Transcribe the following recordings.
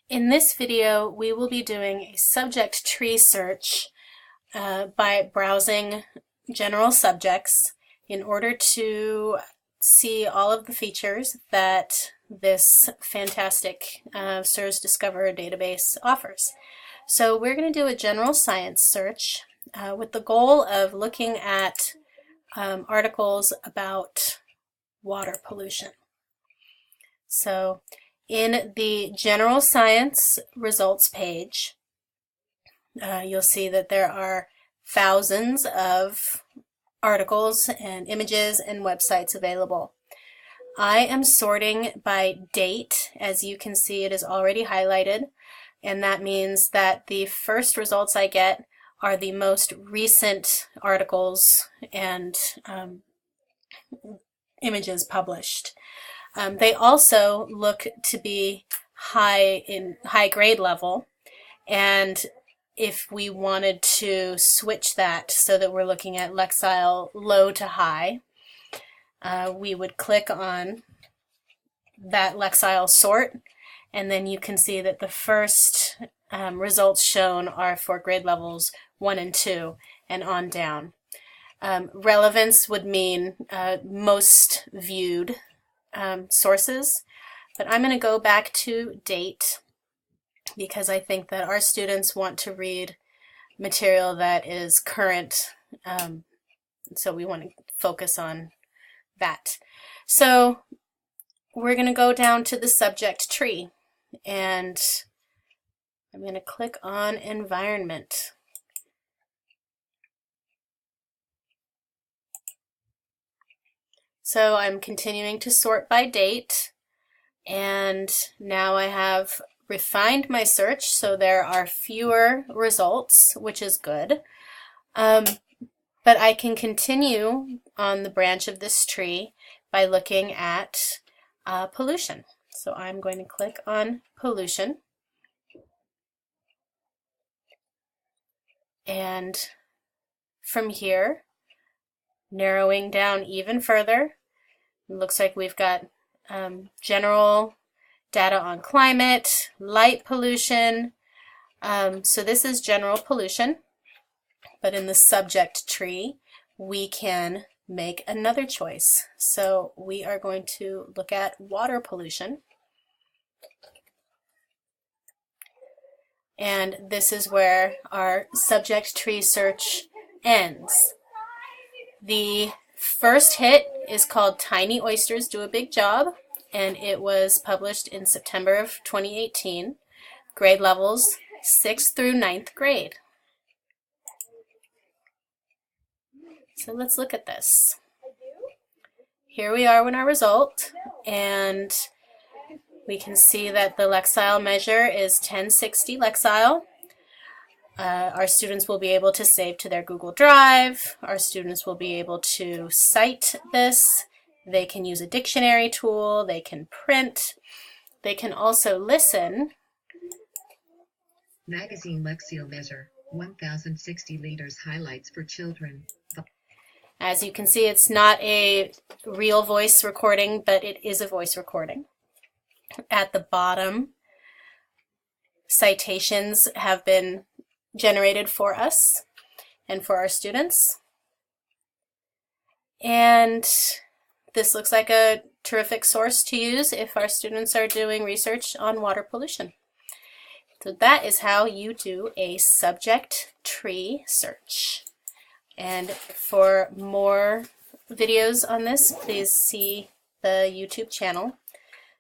In this video, we will be doing a subject tree search by browsing general subjects in order to see all of the features that this fantastic SERS Discoverer database offers. So we're going to do a general science search with the goal of looking at articles about water pollution. So in the general science results page, you'll see that there are thousands of articles and images and websites available. I am sorting by date. As you can see, it is already highlighted, and that means that the first results I get are the most recent articles and images published. They also look to be high grade level, and if we wanted to switch that so that we're looking at Lexile low to high, we would click on that Lexile sort, and then you can see that the first results shown are for grade levels 1 and 2 and on down. Relevance would mean most viewed sources, but I'm going to go back to date because I think that our students want to read material that is current, so we want to focus on that. So we're going to go down to the subject tree, and I'm going to click on environment. So I'm continuing to sort by date, and now I have refined my search so there are fewer results, which is good. But I can continue on the branch of this tree by looking at pollution. So I'm going to click on pollution, and from here, narrowing down even further, it looks like we've got general data on climate, light pollution. So this is general pollution, but in the subject tree, we can make another choice. So we are going to look at water pollution. And this is where our subject tree search ends. The first hit is called Tiny Oysters Do a Big Job, and it was published in September of 2018, grade levels 6th through 9th grade. So let's look at this. Here we are with our result, and we can see that the Lexile measure is 1060 Lexile. Our students will be able to save to their Google Drive. Our students will be able to cite this. They can use a dictionary tool. They can print. They can also listen. Magazine Lexile measure, 1060 liters highlights for children. As you can see, it's not a real voice recording, but it is a voice recording. At the bottom, citations have been generated for us and for our students. And this looks like a terrific source to use if our students are doing research on water pollution. So that is how you do a subject tree search. And for more videos on this, please see the YouTube channel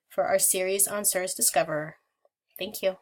for our series on SERS Discoverer. Thank you.